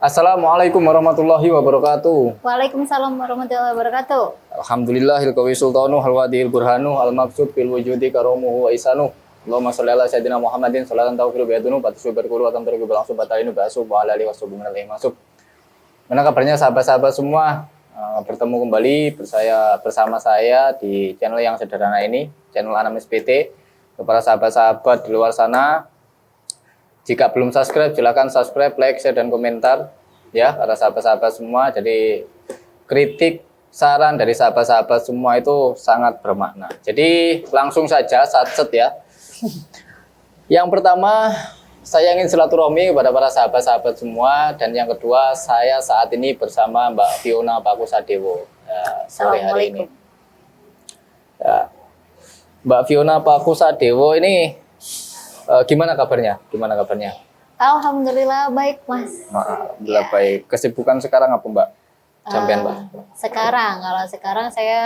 Assalamualaikum warahmatullahi wabarakatuh. Waalaikumsalam warahmatullahi wabarakatuh. Alhamdulillahil qawi sultanu halwadil burhanu al maqsud fil wujudi karomuhu wa isanu. Allahumma sholli ala sayyidina Muhammadin sholatan taufiru biadunu batu berkulu atam teriku langsung batainu basu wa ala alihi washabihi minal masuk. Mana kabarnya sahabat-sahabat semua? Bertemu kembali bersama saya di channel yang sederhana ini, channel Anamis PT. Kepada sahabat-sahabat di luar sana, jika belum subscribe, silakan subscribe, like, share, dan komentar ya para sahabat-sahabat semua. Jadi kritik, saran dari sahabat-sahabat semua itu sangat bermakna. Jadi langsung saja satset ya. Yang pertama, saya ingin silaturahmi kepada para sahabat-sahabat semua, dan yang kedua, saya saat ini bersama Mbak Fiona Pakusadewo sore hari ini. Ya. Mbak Fiona Pakusadewo ini gimana kabarnya? Alhamdulillah baik, Mas. Alhamdulillah baik. Kesibukan sekarang apa, Mbak? Sampean, Mbak? Kalau sekarang saya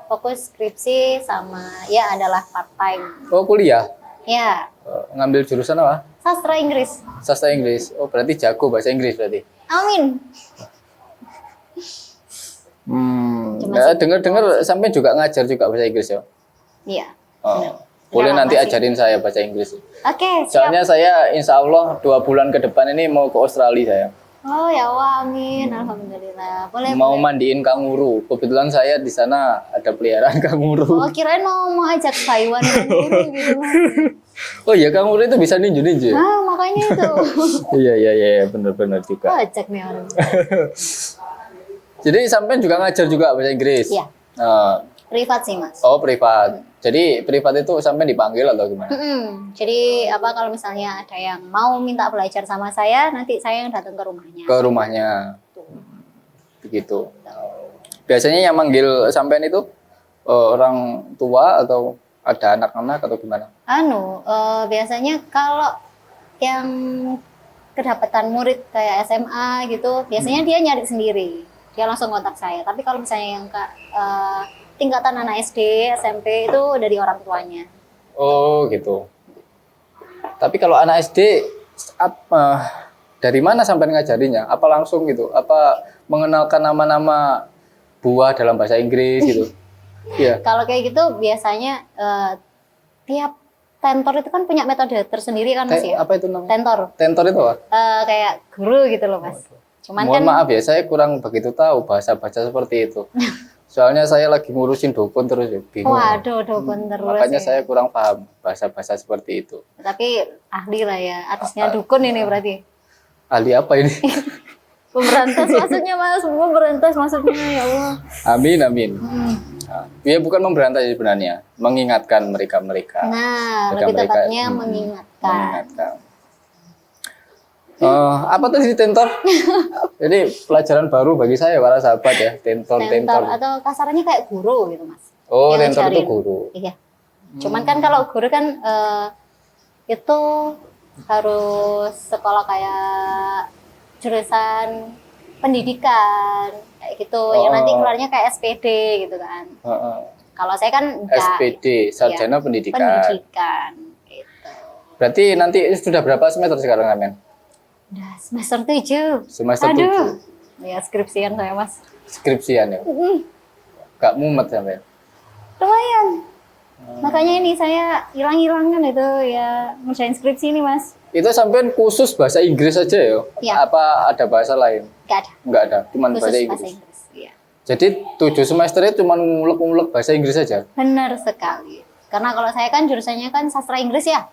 fokus skripsi sama ya adalah part time. Oh, kuliah? Ya. Ngambil jurusan apa? Sastra Inggris. Sastra Inggris. Oh, berarti jago bahasa Inggris berarti. Amin. Dengar sampai juga ngajar juga bahasa Inggris ya? Iya. Boleh Ya, nanti masih. ajarin saya bahasa Inggris. Oke, siap. Soalnya saya insya Allah 2 bulan ke depan ini mau ke Australia saya. Oh ya Allah, amin. Alhamdulillah. Boleh. Mau boleh. mandiin kanguru. Kebetulan saya di sana ada peliharaan kanguru. Oh, kirain mau ajak Taiwan dulu gitu. Oh iya, kanguru itu bisa ninju-ninju. Nah, makanya itu. Iya, benar-benar Oh, juga. ajak nih orang. Jadi sampean juga ngajar juga bahasa Inggris? Iya. Privat sih, Mas. Oh, privat. Jadi privat itu sampean dipanggil atau gimana? Jadi kalau misalnya ada yang mau minta belajar sama saya, nanti saya yang datang ke rumahnya. Ke rumahnya. Begitu. Biasanya yang manggil sampean itu orang tua atau ada anak-anak atau gimana? Biasanya kalau yang kedapatan murid kayak SMA gitu, biasanya dia nyari sendiri. Dia langsung kontak saya. Tapi kalau misalnya yang tingkatan anak SD, SMP itu dari orang tuanya. Oh, gitu. Tapi kalau anak SD dari mana sampai ngajarinya? Apa langsung gitu? Apa mengenalkan nama-nama buah dalam bahasa Inggris gitu? Iya. Kalau kayak gitu biasanya tiap tentor itu kan punya metode tersendiri kan, Mas ya? Apa itu namanya? Tentor. Tentor itu apa? Kayak guru gitu loh, Mas. Cuman Mohon kan maaf ya, saya kurang begitu tahu bahasa-bahasa seperti itu. Soalnya saya lagi ngurusin dukun terus ya, bingung. waduh, dukun terus Makanya ya. saya kurang paham bahasa-bahasa seperti itu. Tapi ahli lah ya, atasnya dukun ini berarti. Ahli apa ini? Pemberantas maksudnya, Mas. Pemberantas maksudnya, ya Allah. Amin. Ya bukan memberantas sebenarnya, mengingatkan mereka-mereka. Nah, Agar lebih mereka, tepatnya mengingatkan. Apa tadi tentor? Jadi pelajaran baru bagi saya para sahabat ya, tentor. Tentor atau kasarnya kayak guru gitu, Mas. Oh, Yang tentor itu ngajarin. guru. Iya. Cuman kan kalau guru kan itu harus sekolah kayak jurusan pendidikan kayak gitu. Yang nanti keluarnya kayak SPD gitu kan. Kalau saya kan enggak. SPD, Sarjana Pendidikan. Pendidikan gitu. Berarti nanti sudah berapa semester sekarang, Amen? Udah semester 7. Semester Aduh. 7. Ya skripsian saya, Mas. Skripsian ya? Gak mumet sampai? Lumayan. Makanya ini saya hilang-hilangan itu ya ngerjain skripsi ini, Mas. Itu sampean khusus bahasa Inggris aja ya? Iya. Apa ada bahasa lain? Gak ada. Enggak ada, cuma Khusus bahasa bahasa Inggris. Inggris. Iya. Jadi 7 semesternya cuma ngulek-ngulek bahasa Inggris aja? Benar sekali. Karena kalau saya kan jurusannya kan sastra Inggris ya.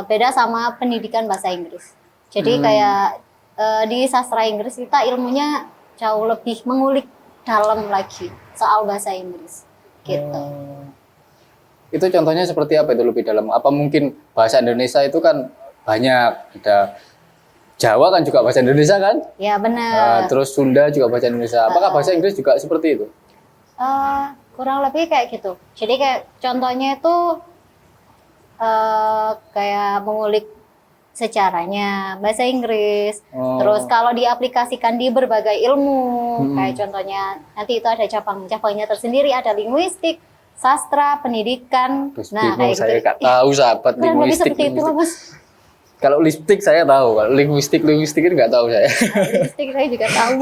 Beda sama pendidikan bahasa Inggris. Jadi kayak di sastra Inggris kita ilmunya jauh lebih mengulik dalam lagi soal bahasa Inggris. Gitu. Itu contohnya seperti apa itu lebih dalam? Apa mungkin bahasa Indonesia itu kan banyak, ada Jawa kan juga bahasa Indonesia kan? Ya benar. Terus Sunda juga bahasa Indonesia. Apakah bahasa Inggris juga seperti itu? Kurang lebih kayak gitu. Jadi kayak contohnya itu kayak mengulik sejarahnya bahasa Inggris. Terus kalau diaplikasikan di berbagai ilmu, kayak contohnya nanti itu ada cabang-cabangnya tersendiri, ada linguistik, sastra, pendidikan. Terus Nah, bingung kayak saya gitu. nggak tahu sahabat Kurang lebih linguistik. seperti itu lah, Mas. Kalau lipstick saya tahu, kalau linguistik ini nggak tahu saya. Lipstick saya juga tahu.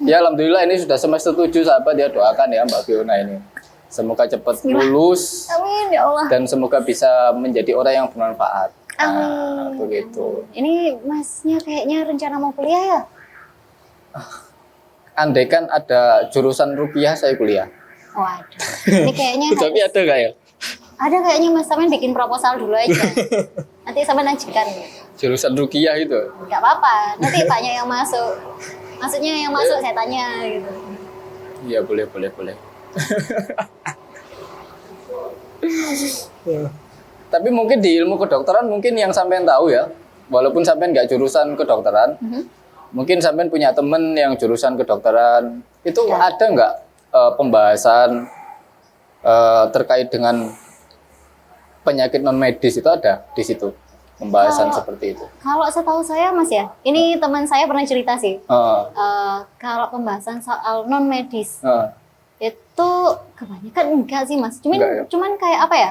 Ya alhamdulillah ini sudah semester 7 sahabat ya, doakan ya Mbak Fiona ini. Semoga cepat lulus Amin ya Allah. dan semoga bisa menjadi orang yang bermanfaat. Amin. Begitu. Ini masnya kayaknya rencana mau kuliah ya? Andai kan ada jurusan rupiah saya kuliah. Waduh. Ini kayaknya Tapi ada nggak ya? ada kayaknya Mas, sampean bikin proposal dulu aja. Nanti sampean ajukan. Jurusan rukiah itu. Enggak apa-apa. Nanti Paknya yang masuk. Maksudnya yang masuk saya tanya gitu. Iya boleh. Tapi mungkin di ilmu kedokteran mungkin yang sampean tahu ya, walaupun sampean nggak jurusan kedokteran, mungkin sampean punya temen yang jurusan kedokteran, itu Ya. ada nggak pembahasan terkait dengan penyakit non medis itu ada di situ pembahasan Kalau- seperti itu. Kalau setahu saya Mas ya, ini teman saya pernah cerita sih. Heeh, Kalau pembahasan soal non medis heeh. itu kebanyakan enggak sih Mas. Cuman Enggak ya? cuman kayak apa ya?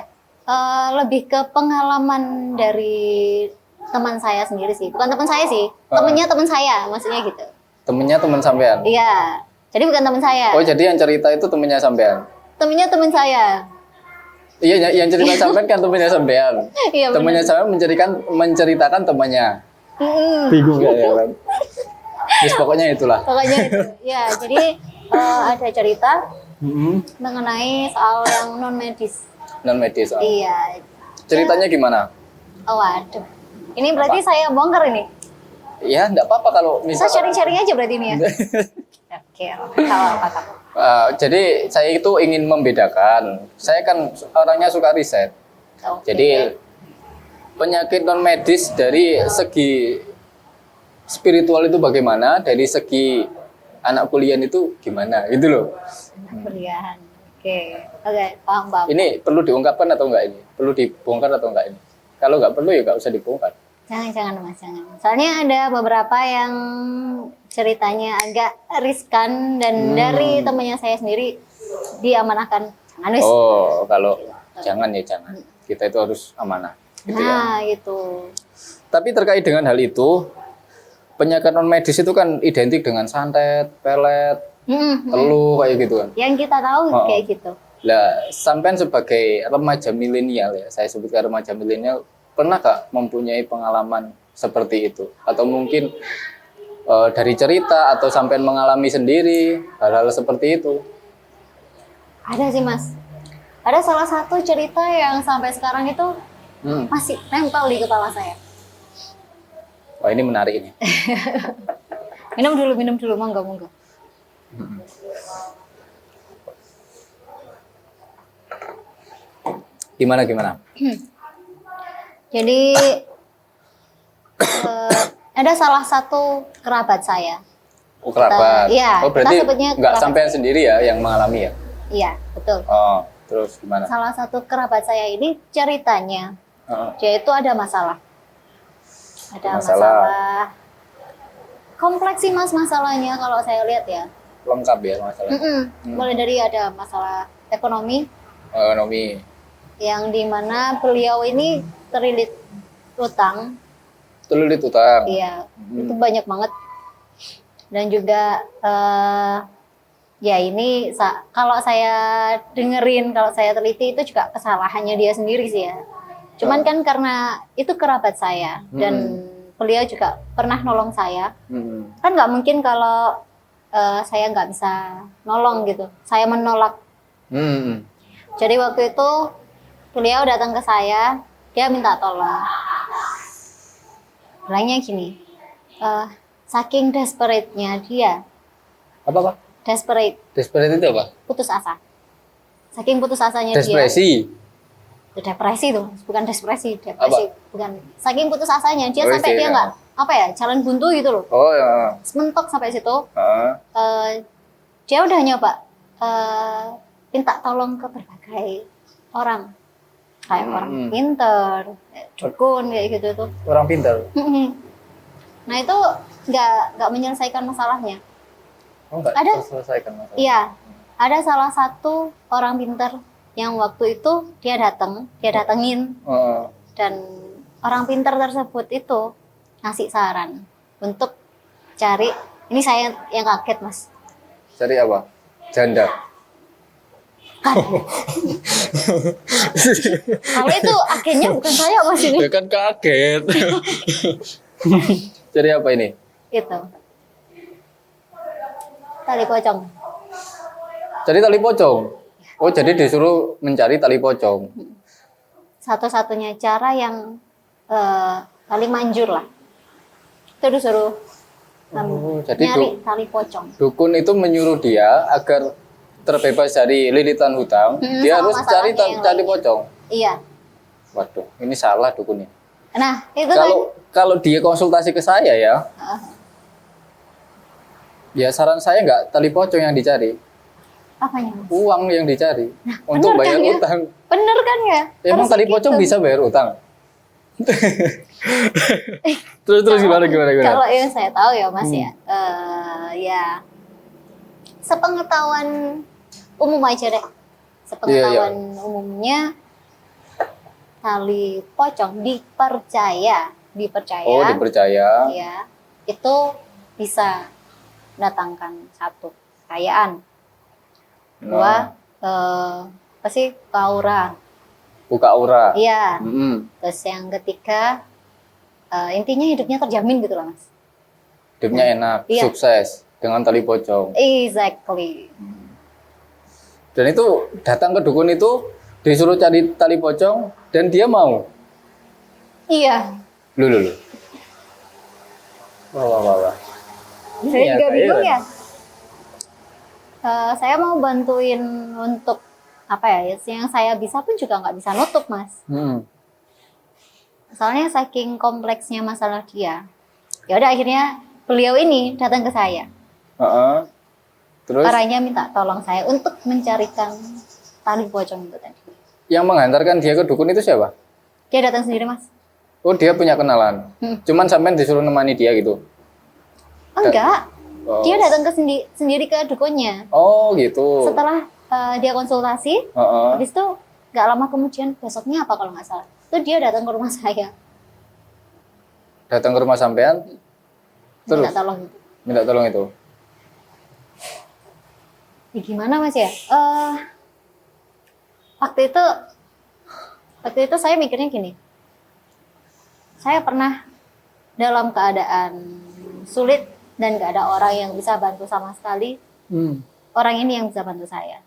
Lebih ke pengalaman dari teman saya sendiri sih. Bukan teman saya sih, temennya teman saya, maksudnya gitu. Temennya teman sampean. Iya. Jadi bukan teman saya. Oh jadi yang cerita itu temennya sampean. Temennya teman saya. Iya, yang cerita sampean kan temennya sampean. Iya benar. Temennya sampean menceritakan temannya. Mm-mm. Bingung ya kan? Terus pokoknya itulah. Pokoknya itu. Ya, jadi ada cerita mengenai soal yang non medis. Non medis. Iya. Ceritanya gimana? Oh, waduh. Ini berarti saya bongkar ini. Ya, enggak apa-apa kalau Kita misalnya. sharing-sharing aja berarti ini ya. Oke, kalau apa. Jadi saya itu ingin membedakan. Saya kan orangnya suka riset. Oke. Jadi penyakit non medis dari segi spiritual itu bagaimana, dari segi anak kuliah itu gimana, gitu loh. Kuliahan. Oke, paham. Ini perlu diungkapkan atau enggak ini? Perlu dibongkar atau enggak ini? Kalau enggak perlu ya enggak usah dibongkar. Jangan Mas, jangan. Soalnya ada beberapa yang ceritanya agak riskan dan dari temannya saya sendiri diamanahkan. Jangan wis. Oh, kalau jangan ya jangan. Kita itu harus amanah. Gitu ya. Nah, itu. Tapi terkait dengan hal itu, penyakit non medis itu kan identik dengan santet, pelet, teluh kayak gitu kan. Yang kita tahu Oh. kayak gitu. Lah, sampean sebagai remaja milenial ya, saya sebutkan remaja milenial, pernah gak mempunyai pengalaman seperti itu? Atau mungkin dari cerita atau sampean mengalami sendiri hal-hal seperti itu? Ada sih Mas. Ada salah satu cerita yang sampai sekarang itu masih nempel di kepala saya. Wah ini menarik ini. Minum dulu, monggo. Gimana? Jadi ada salah satu kerabat saya. Oh, kerabat. Iya, Oh kita berarti sebutnya nggak kerabat. sampean sendiri ya yang mengalami ya? Iya, betul. Oh, terus gimana? Salah satu kerabat saya ini ceritanya dia itu ada masalah. Ada Masalah. masalah. Kompleks sih Mas masalahnya kalau saya lihat ya. Lengkap ya masalah Mulai dari ada masalah ekonomi ekonomi. yang dimana beliau ini terlilit utang. Terlilit utang. Iya, itu banyak banget. Dan juga ya ini kalau saya dengerin, kalau saya teliti itu juga kesalahannya dia sendiri sih ya. Cuman kan karena itu kerabat saya dan beliau juga pernah nolong saya. Kan nggak mungkin kalau saya nggak bisa nolong gitu. Saya menolak. Jadi waktu itu beliau datang ke saya, dia minta tolong. Bilangnya gini, saking desperate-nya dia, Apa? desperate, Desperate itu apa? putus asa. Saking putus asanya Depresi. dia, depresi tuh, bukan depresi, bukan. Saking putus asanya dia Oh, sampai iya. dia nggak, apa ya, jalan buntu gitu loh. Oh ya. Mentok sampai situ. Heeh. Dia udah nyoba minta tolong ke berbagai orang, kayak orang pinter, dukun kayak gitu tuh. Orang pintar. Nah itu nggak menyelesaikan masalahnya. Oh enggak Ada. selesaikan masalah. Iya, ada salah satu orang pinter yang waktu itu dia datengin, dan orang pintar tersebut itu ngasih saran untuk cari, ini saya yang kaget mas. Cari apa? Janda. Kalau itu agennya bukan saya mas ini. Ya kan kaget. Cari apa ini? Itu tali pocong. Cari tali pocong. Oh, jadi disuruh mencari tali pocong. Satu-satunya cara yang paling manjur lah. Itu disuruh Jadi nyari tali pocong. dukun itu menyuruh dia agar terbebas dari lilitan hutang, dia sama harus cari masalahnya yang tali lain. pocong. Iya. Waduh, ini salah dukunnya. Nah, itu kan Kalau dia konsultasi ke saya ya, ya saran saya nggak tali pocong yang dicari, apanya? Mas? uang yang dicari untuk bener bayar kan ya? utang. Bener kan ya? Emang Harusnya tali pocong gitu. bisa bayar utang? terus gimana? Kalau yang saya tahu ya mas ya, ya sepengetahuan umum aja deh. Sepengetahuan umumnya tali pocong dipercaya, Oh, dipercaya. ya itu bisa mendatangkan satu kekayaan, dua apa sih, aura, Buka aura. iya. Mm-mm. Terus yang ketiga intinya hidupnya terjamin gitu loh mas. Hidupnya enak, Iya. sukses dengan tali pocong. Exactly. Dan itu datang ke dukun itu disuruh cari tali pocong dan dia mau. Iya. Loh. Wah. Saya Iya, juga bingung kayaknya. ya. Saya mau bantuin untuk apa ya? Yang saya bisa pun juga nggak bisa nutup mas. Soalnya saking kompleksnya masalah dia. Ya udah akhirnya beliau ini datang ke saya. Terus Orangnya minta tolong saya untuk mencarikan tali pocong itu tadi. yang menghantarkan dia ke dukun itu siapa? Dia datang sendiri mas. Oh, dia punya kenalan. Cuman sampean disuruh nemani dia gitu. Enggak. Oh. Dia datang ke sendiri ke dukunnya. Oh, gitu. Setelah dia konsultasi, habis itu nggak lama kemudian, besoknya apa kalau nggak salah, itu dia datang ke rumah saya. Datang ke rumah sampean. Terus Minta tolong gitu. minta tolong itu. Ya, gimana mas ya? Waktu itu saya mikirnya gini. Saya pernah dalam keadaan sulit dan gak ada orang yang bisa bantu sama sekali. Orang ini yang bisa bantu saya.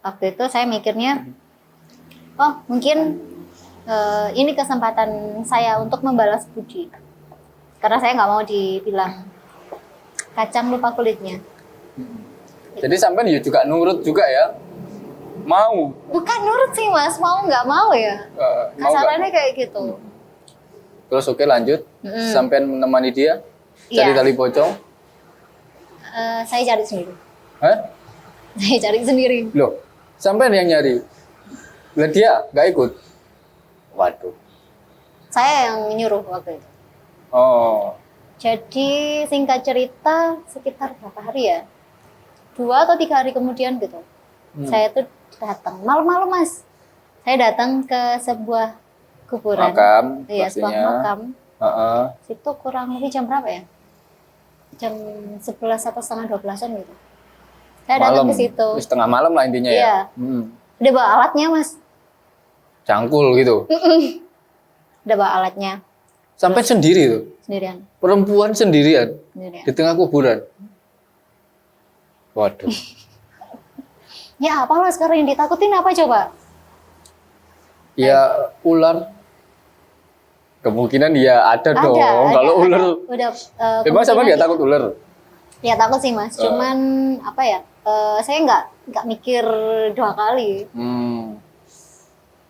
Waktu itu saya mikirnya, oh mungkin ini kesempatan saya untuk membalas budi. Karena saya nggak mau dibilang kacang lupa kulitnya. Jadi sampean ya juga nurut juga ya. Mau. Bukan nurut sih mas, mau nggak mau ya. Mau nggak? Kasarannya kayak gitu. Terus oke lanjut. Sampean menemani dia cari Iya. tali pocong. Saya cari sendiri. Hah? Saya cari sendiri. Loh, sampean yang nyari. Lah dia nggak ikut. Waduh. Saya yang nyuruh waktu itu. Oh. Jadi singkat cerita sekitar berapa hari ya? 2 atau 3 hari kemudian gitu. Saya tuh datang malam-malam mas. Saya datang ke sebuah kuburan. Makam. Iya, sebuah pastinya. makam. Heeh. Itu kurang lebih jam berapa ya? Jam 11 atau setengah 12-an gitu. Saya datang ke situ. Setengah malam lah intinya Iya. ya. Udah bawa alatnya mas. Cangkul gitu. Udah bawa alatnya Sampai sendiri tuh. sendirian. Perempuan sendirian Sendirian. di tengah kuburan. Waduh. Ya apa mas, sekarang yang ditakutin apa coba? Ya ular. Kemungkinan ya ada dong. Kalau ada. ular. Udah. Emang sama kemungkinan dia takut ular? Ya takut sih mas. Cuman apa ya? Saya nggak mikir 2 kali.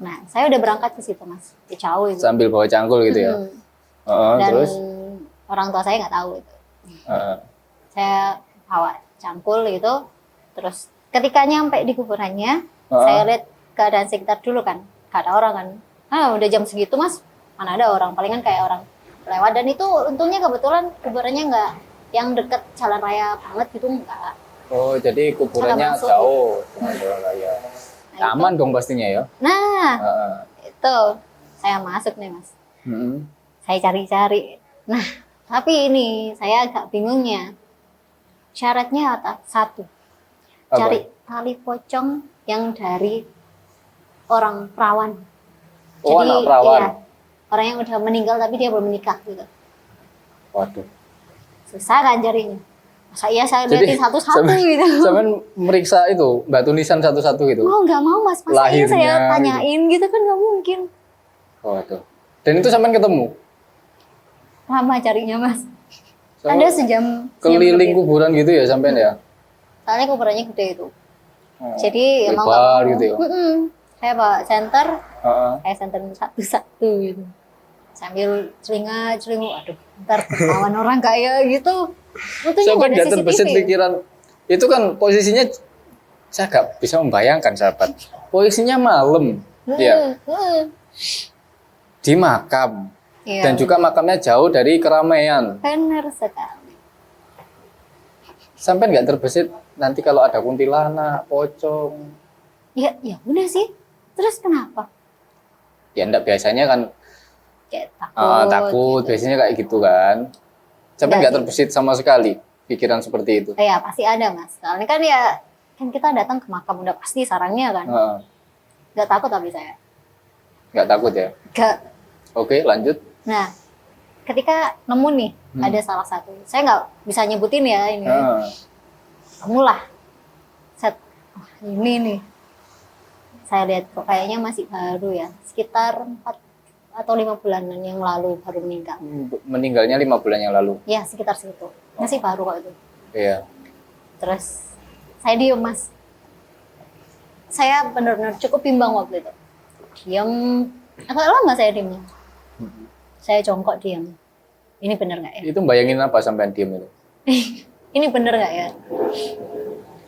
Nah, saya udah berangkat ke situ mas, ke jauh itu. Sambil bawa cangkul gitu ya. Dan Terus orang tua saya nggak tahu itu. Saya bawa cangkul gitu. Terus ketika nyampe di kuburannya, saya lihat keadaan sekitar dulu kan, gak ada orang kan. Udah jam segitu mas, mana ada orang? Palingan kayak orang lewat. Dan itu untungnya kebetulan kuburannya nggak yang deket jalan raya banget gitu, enggak. oh, jadi kuburannya Masuk. jauh dengan jalan raya. Nah Aman dong pastinya ya. Nah, Heeh. itu saya masuk nih Mas. Mm-mm. Saya cari-cari. Nah, tapi ini saya agak bingungnya. Syaratnya satu, Apa? cari tali pocong yang dari orang perawan. Oh, anak perawan. Iya, orang yang udah meninggal tapi dia belum menikah gitu. Waduh. Susah kan carinya. Masa iya saya Jadi, liatin satu-satu gitu. Sampai meriksa itu batu nisan satu-satu gitu. Mau nggak mau Mas, masa iya saya Lahirnya tanyain gitu kan nggak mungkin. Waduh. Dan itu sampai ketemu. Lama carinya Mas. Sama Ada sejam keliling lebih. kuburan gitu ya sampai ya. Soalnya kuburannya gede itu. Oh, Jadi emang lebar nggak mau. gitu ya. Mm-mm. Saya bawa senter, Heeh. saya senter satu-satu gitu. Sambil celinga-celingu, aduh, ntar ketahuan orang kaya gitu. Untungnya Sampai nggak nggak ada terbesit CCTV. pikiran. Itu kan posisinya saya nggak bisa membayangkan sahabat. Posisinya malam, ya, di makam. Iya, Dan juga makamnya jauh dari keramaian. benar sekali. Sampai nggak terbesit nanti kalau ada kuntilanak, pocong. Ya, ya udah sih. Terus kenapa? Ya enggak biasanya kan Kayak takut. takut, gitu. biasanya kayak gitu kan. Sampai Enggak nggak sih. terbesit sama sekali pikiran seperti itu. Ya pasti ada Mas. Soalnya kan ya kan kita datang ke makam udah pasti sarangnya kan. Heeh. Gak takut tapi saya. Nggak takut ya. Gak. Oke, lanjut. Nah, ketika nemu nih ada salah satu, saya nggak bisa nyebutin ya ini. Heeh. Temulah set. Oh, ini nih. Saya lihat kok kayaknya masih baru ya, sekitar 4 atau 5 bulanan yang lalu baru meninggal. Meninggalnya 5 bulan yang lalu. Ya sekitar situ, masih baru kok itu. Iya. Terus saya diem Mas, saya benar-benar cukup bimbang waktu itu. Diem, agak lama saya diemnya. Saya jongkok diem. Ini bener nggak ya? Itu bayangin apa sampai diem itu? Ini bener nggak ya?